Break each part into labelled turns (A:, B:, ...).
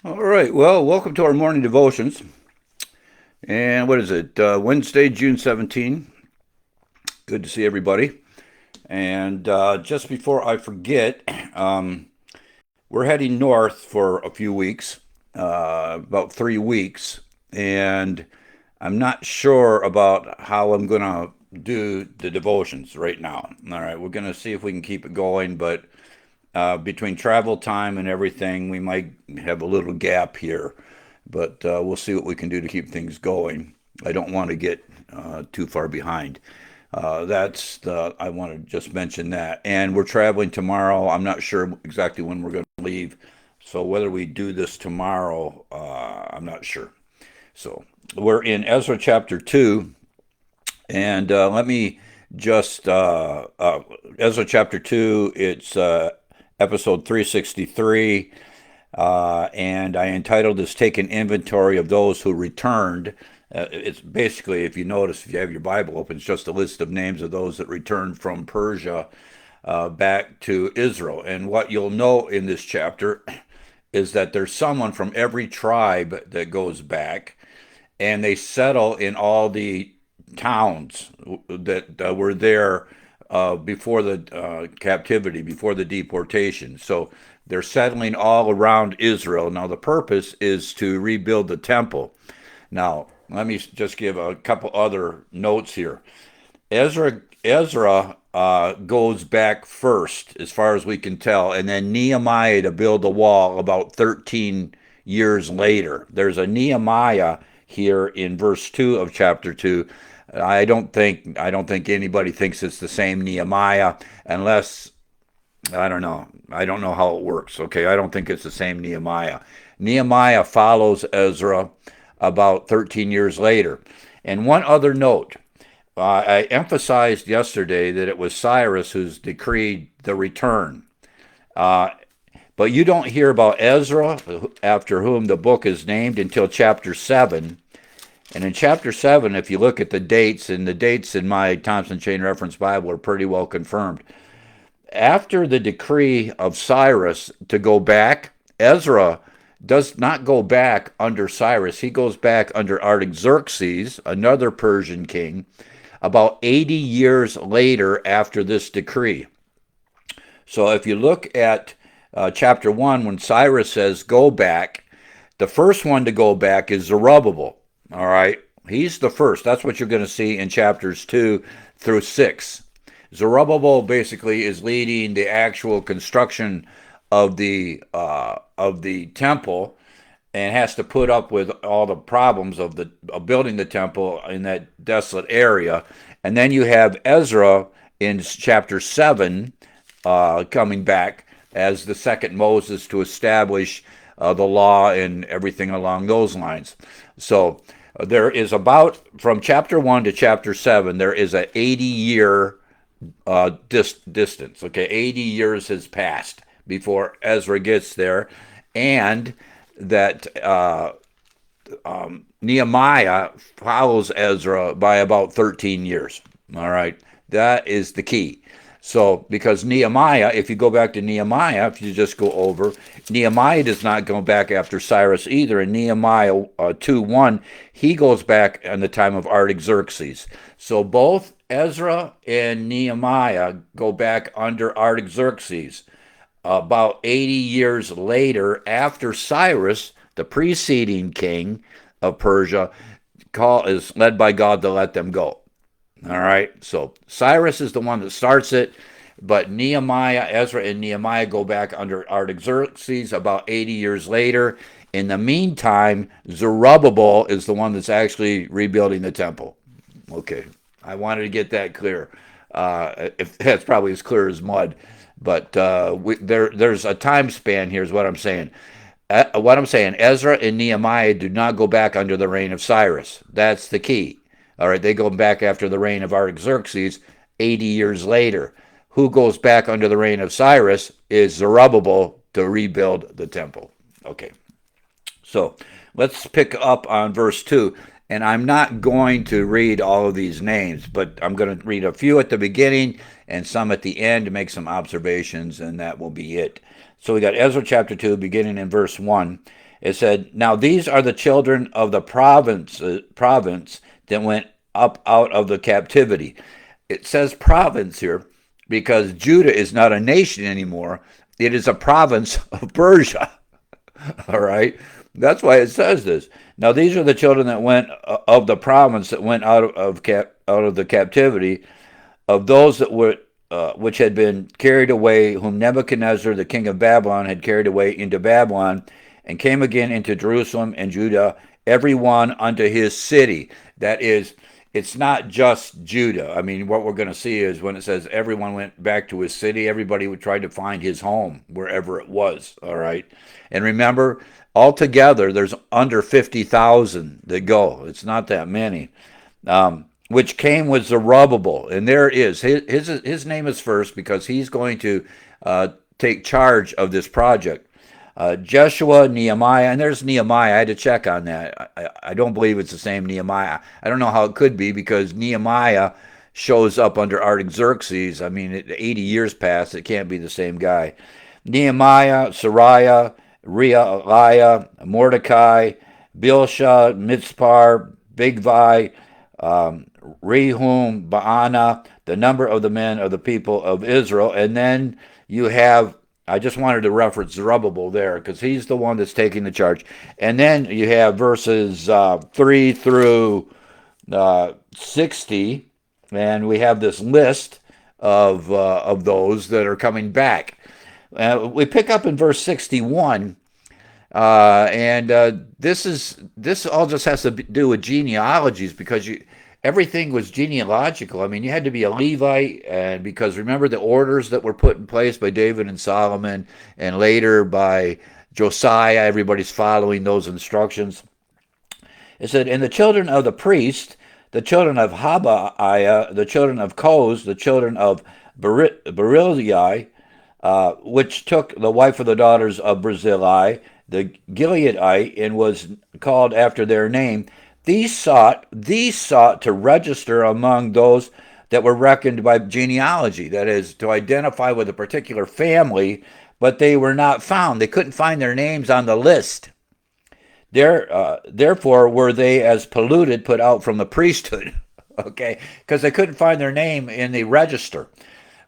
A: All right. Well, welcome to our morning devotions. And what is it? Wednesday, June 17. Good to see everybody. And just before I forget, we're heading north for a few weeks, about 3 weeks. And I'm not sure about how I'm going to do the devotions right now. All right. We're going to see if we can keep it going. But between travel time and everything, we might have a little gap here, but we'll see what we can do to keep things going. I don't want to get too far behind. I want to just mention that. And we're traveling tomorrow. I'm not sure exactly when we're going to leave. So whether we do this tomorrow, I'm not sure. So we're in Ezra chapter 2. And let me just, Ezra chapter 2, it's episode 363. And I entitled this Take an Inventory of Those Who Returned. It's basically, if you notice, if you have your Bible open, it's just a list of names of those that returned from Persia back to Israel. And what you'll note in this chapter is that there's someone from every tribe that goes back, and they settle in all the towns that were there before the captivity, before the deportation. So they're settling all around Israel. Now, the purpose is to rebuild the temple. Now, let me just give a couple other notes here. Ezra goes back first, as far as we can tell, and then Nehemiah to build the wall about 13 years later. There's a Nehemiah here in verse 2 of chapter 2. I don't think anybody thinks it's the same Nehemiah unless I don't know. I don't know how it works. Okay, I don't think it's the same Nehemiah. Nehemiah follows Ezra about 13 years later. And one other note, I emphasized yesterday that it was Cyrus who's decreed the return. Uh, but you don't hear about Ezra, after whom the book is named, until chapter 7. And in chapter 7, if you look at the dates, and the dates in my Thompson Chain Reference Bible are pretty well confirmed. After the decree of Cyrus to go back, Ezra does not go back under Cyrus. He goes back under Artaxerxes, another Persian king, about 80 years later after this decree. So if you look at chapter 1, when Cyrus says, go back, the first one to go back is Zerubbabel. All right. He's the first. That's what you're going to see in chapters 2 through 6. Zerubbabel basically is leading the actual construction of the temple, and has to put up with all the problems of building the temple in that desolate area. And then you have Ezra in chapter 7 coming back as the second Moses to establish the law and everything along those lines. So there is about, from chapter 1 to chapter 7, there is an 80-year distance. Okay, 80 years has passed before Ezra gets there, and that Nehemiah follows Ezra by about 13 years. All right, that is the key. So, because Nehemiah, if you go back to Nehemiah, if you just go over, Nehemiah does not go back after Cyrus either. In Nehemiah 2:1, he goes back in the time of Artaxerxes. So both Ezra and Nehemiah go back under Artaxerxes about 80 years later after Cyrus, the preceding king of Persia, is led by God to let them go. All right, so Cyrus is the one that starts it, but Ezra and Nehemiah go back under Artaxerxes about 80 years later. In the meantime, Zerubbabel is the one that's actually rebuilding the temple. Okay, I wanted to get that clear. If that's probably as clear as mud, but there's a time span here, is what I'm saying. Ezra and Nehemiah do not go back under the reign of Cyrus. That's the key. All right, they go back after the reign of Artaxerxes 80 years later. Who goes back under the reign of Cyrus is Zerubbabel to rebuild the temple. Okay, so let's pick up on verse 2. And I'm not going to read all of these names, but I'm going to read a few at the beginning and some at the end to make some observations, and that will be it. So we got Ezra chapter 2, beginning in verse 1. It said, "Now these are the children of the province that went up out of the captivity." It says province here because Judah is not a nation anymore. It is a province of Persia. All right. That's why it says this. Now these are the children that went of the province that went out of the captivity of those that were which had been carried away, whom Nebuchadnezzar, the king of Babylon, had carried away into Babylon, and came again into Jerusalem and Judah, every one unto his city. That is, it's not just Judah. I mean, what we're going to see is when it says everyone went back to his city, everybody would try to find his home wherever it was. All right. And remember, altogether, there's under 50,000 that go. It's not that many. Which came with Zerubbabel. And there is. His name is first because he's going to take charge of this project. Jeshua, Nehemiah, and there's Nehemiah. I had to check on that. I don't believe it's the same Nehemiah. I don't know how it could be because Nehemiah shows up under Artaxerxes. I mean, 80 years passed. It can't be the same guy. Nehemiah, Sariah, Realiah, Mordecai, Bilsha, Mitzpar, Bigvai, Rehum, Baana, the number of the men of the people of Israel. And then you have, I just wanted to reference Zerubbabel there because he's the one that's taking the charge. And then you have verses 3 through 60, and we have this list of those that are coming back. We pick up in verse 61, and this all just has to do with genealogies because everything was genealogical. I mean, you had to be a Levite, and because remember the orders that were put in place by David and Solomon, and later by Josiah. Everybody's following those instructions. It said, "And the children of the priest, the children of Habaiah, the children of Koz, the children of Barilai, which took the wife of the daughters of Barzillai, the Gileadite, and was called after their name. These sought to register among those that were reckoned by genealogy, that is, to identify with a particular family, but they were not found. They couldn't find their names on the list. Therefore were they as polluted, put out from the priesthood." Okay, because they couldn't find their name in the register.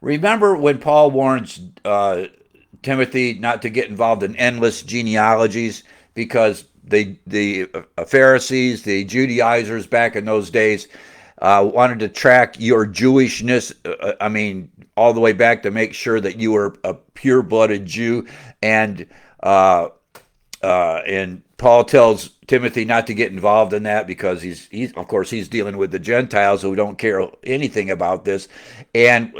A: Remember when Paul warns Timothy not to get involved in endless genealogies because the Pharisees, the Judaizers back in those days, wanted to track your Jewishness, all the way back to make sure that you were a pure-blooded Jew. And Paul tells Timothy not to get involved in that because he's of course he's dealing with the Gentiles who don't care anything about this. And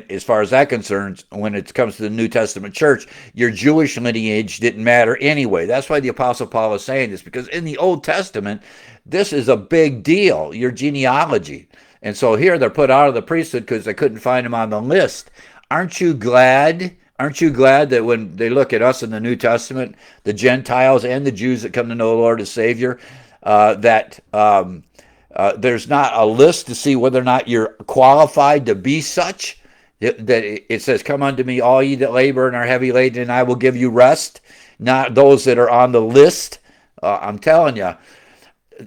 A: as far as that concerns, when it comes to the New Testament church, your Jewish lineage didn't matter anyway. That's why the Apostle Paul is saying this, because in the Old Testament, this is a big deal, your genealogy. And so here they're put out of the priesthood because they couldn't find them on the list. Aren't you glad? Aren't you glad that when they look at us in the New Testament, the Gentiles and the Jews that come to know the Lord as Savior, that there's not a list to see whether or not you're qualified to be such? That it says, "Come unto me, all ye that labor and are heavy laden, and I will give you rest." Not those that are on the list. I'm telling you,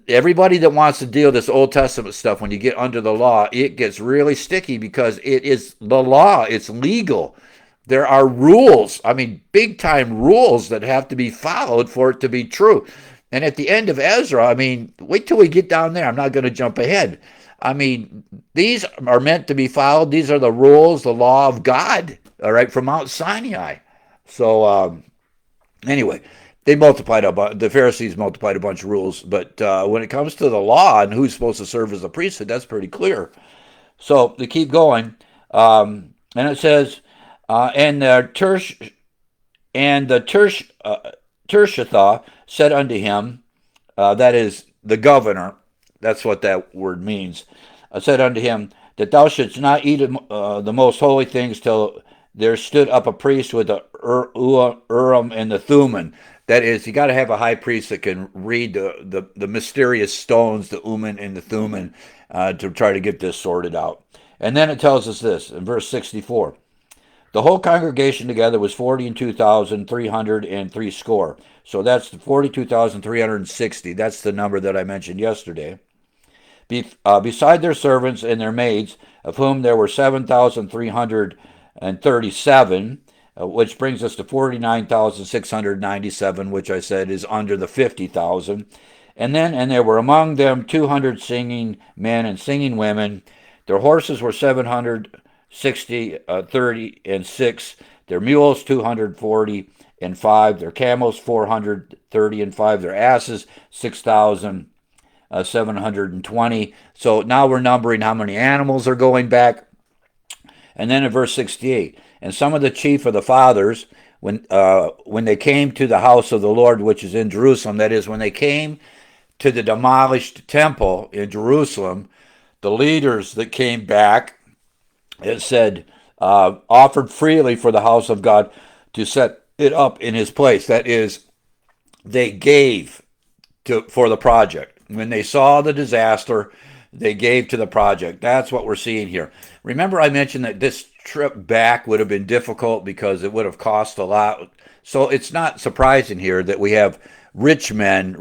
A: everybody that wants to deal with this Old Testament stuff, when you get under the law, it gets really sticky because it is the law. It's legal. There are rules, big time rules that have to be followed for it to be true. And at the end of Ezra, wait till we get down there. I'm not going to jump ahead. These are meant to be followed. These are the rules, the law of God, all right, from Mount Sinai. So anyway, the Pharisees multiplied a bunch of rules. But when it comes to the law and who's supposed to serve as a priesthood, that's pretty clear. So they keep going. And it says, and the Tirshatha said unto him, that is the governor, that's what that word means, said unto him, that thou shouldst not eat the most holy things till there stood up a priest with the Urim and the Thummim. That is, you got to have a high priest that can read the mysterious stones, the Urim and the Thummim, to try to get this sorted out. And then it tells us this in verse 64. The whole congregation together was 42,303 score. So that's 42,360. That's the number that I mentioned yesterday. Beside their servants and their maids, of whom there were 7,337, which brings us to 49,697, which I said is under the 50,000. And there were among them 200 singing men and singing women. Their horses were 760, 30, and 6. Their mules 240 and 5. Their camels 430 and 5. Their asses 6,720. So now we're numbering how many animals are going back. And then in verse 68, and some of the chief of the fathers, when they came to the house of the Lord, which is in Jerusalem, that is, when they came to the demolished temple in Jerusalem, the leaders that came back, it said, offered freely for the house of God to set it up in his place. That is, they gave for the project. When they saw the disaster, they gave to the project. That's what we're seeing here. Remember I mentioned that this trip back would have been difficult because it would have cost a lot. So it's not surprising here that we have rich men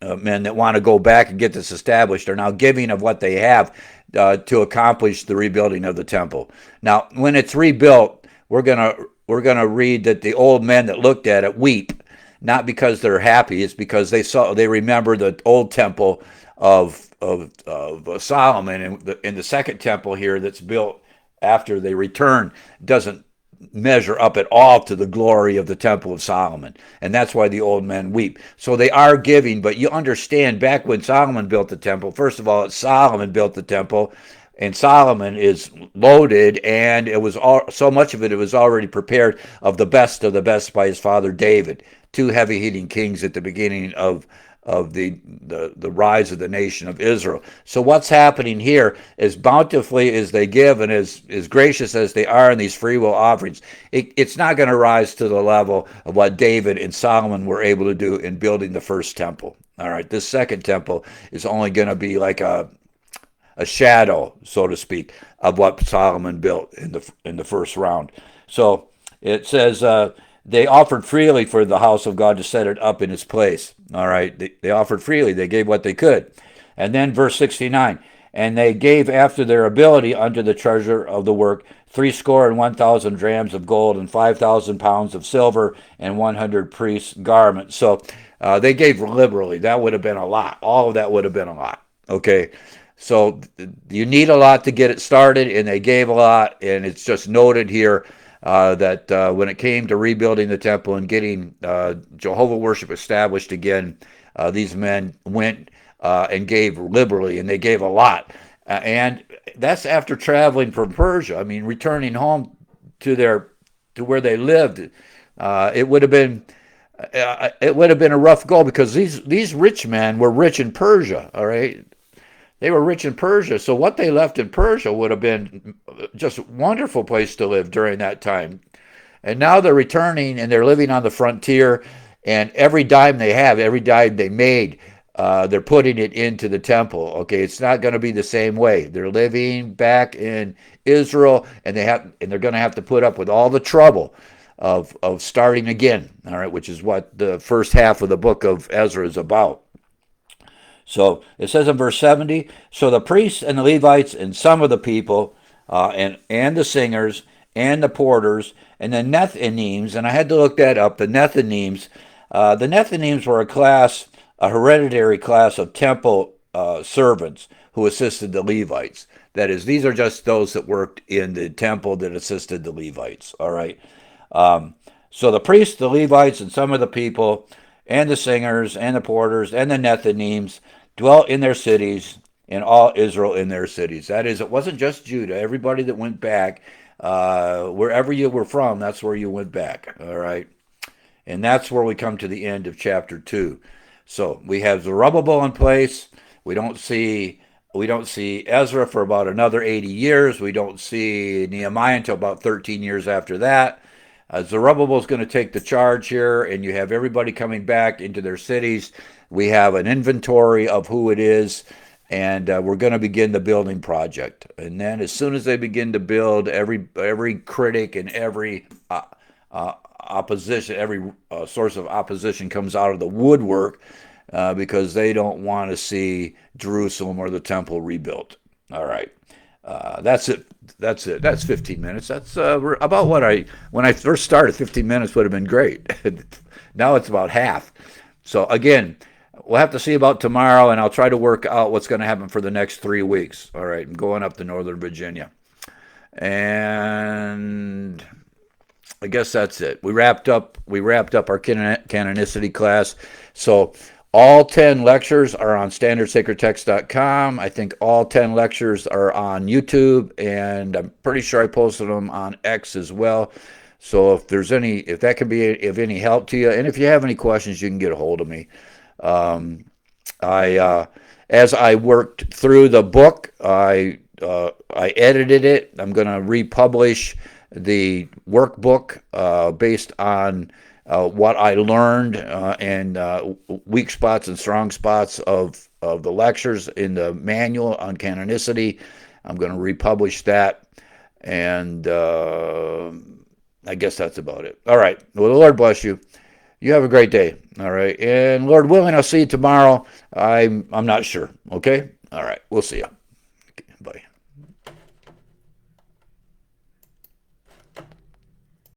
A: that want to go back and get this established are now giving of what they have to accomplish the rebuilding of the temple. Now, when it's rebuilt, we're gonna read that the old men that looked at it weep, not because they're happy. It's because they remember the old temple of Solomon, and in the second temple here that's built after they return doesn't measure up at all to the glory of the temple of Solomon. And that's why the old men weep. So they are giving, but you understand back when Solomon built the temple, first of all, Solomon built the temple, and Solomon is loaded, and it was so much of it was already prepared of the best by his father David, two heavy-hitting kings at the beginning of the rise of the nation of Israel. So what's happening here is bountifully as they give and as gracious as they are in these free will offerings, it's not going to rise to the level of what David and Solomon were able to do in building the first temple. All right, this second temple is only going to be like a shadow, so to speak, of what Solomon built in the first round. So it says they offered freely for the house of God to set it up in its place. All right, they offered freely. They gave what they could. And then verse 69, and they gave after their ability unto the treasure of the work 61,000 drams of gold and 5,000 pounds of silver and 100 priests' garments. So they gave liberally. That would have been a lot. All of that would have been a lot. Okay, so you need a lot to get it started, and they gave a lot, and it's just noted here that when it came to rebuilding the temple and getting Jehovah worship established again, these men went and gave liberally, and they gave a lot. And that's after traveling from Persia. I mean, returning home to where they lived, it would have been a rough go, because these rich men were rich in Persia. All right. They were rich in Persia, so what they left in Persia would have been just a wonderful place to live during that time. And now they're returning, and they're living on the frontier, and every dime they have, every dime they made, they're putting it into the temple. Okay, it's not going to be the same way. They're living back in Israel, and they're going to have to put up with all the trouble of starting again. All right, which is what the first half of the book of Ezra is about. So it says in verse 70, so the priests and the Levites and some of the people and the singers and the porters and the Nethinims, and I had to look that up, the Nethinims were a hereditary class of temple servants who assisted the Levites. That is, these are just those that worked in the temple that assisted the Levites, all right? So the priests, the Levites, and some of the people, and the singers, and the porters, and the Nethinims dwelt in their cities, and all Israel in their cities. That is, it wasn't just Judah. Everybody that went back, wherever you were from, that's where you went back, all right? And that's where we come to the end of chapter 2. So we have Zerubbabel in place. We don't see Ezra for about another 80 years. We don't see Nehemiah until about 13 years after that. Zerubbabel is going to take the charge here, and you have everybody coming back into their cities. We have an inventory of who it is, and we're going to begin the building project. And then as soon as they begin to build, every critic and every opposition, every source of opposition comes out of the woodwork because they don't want to see Jerusalem or the temple rebuilt. All right. That's it. That's it. That's 15 minutes. That's about what when I first started, 15 minutes would have been great. Now it's about half. So again, we'll have to see about tomorrow, and I'll try to work out what's going to happen for the next 3 weeks. All right, I'm going up to Northern Virginia. And I guess that's it. We wrapped up our canonicity class. So all 10 lectures are on standardsacredtext.com. I think all 10 lectures are on YouTube, and I'm pretty sure I posted them on X as well. So if that can be of any help to you, and if you have any questions, you can get a hold of me. As I worked through the book, I edited it. I'm going to republish the workbook based on what I learned and weak spots and strong spots of the lectures in the manual on canonicity. I'm going to republish that, and I guess that's about it. All right. Well, the Lord bless you. You have a great day. All right. And Lord willing, I'll see you tomorrow. I'm not sure. Okay. All right. We'll see you. Okay, bye.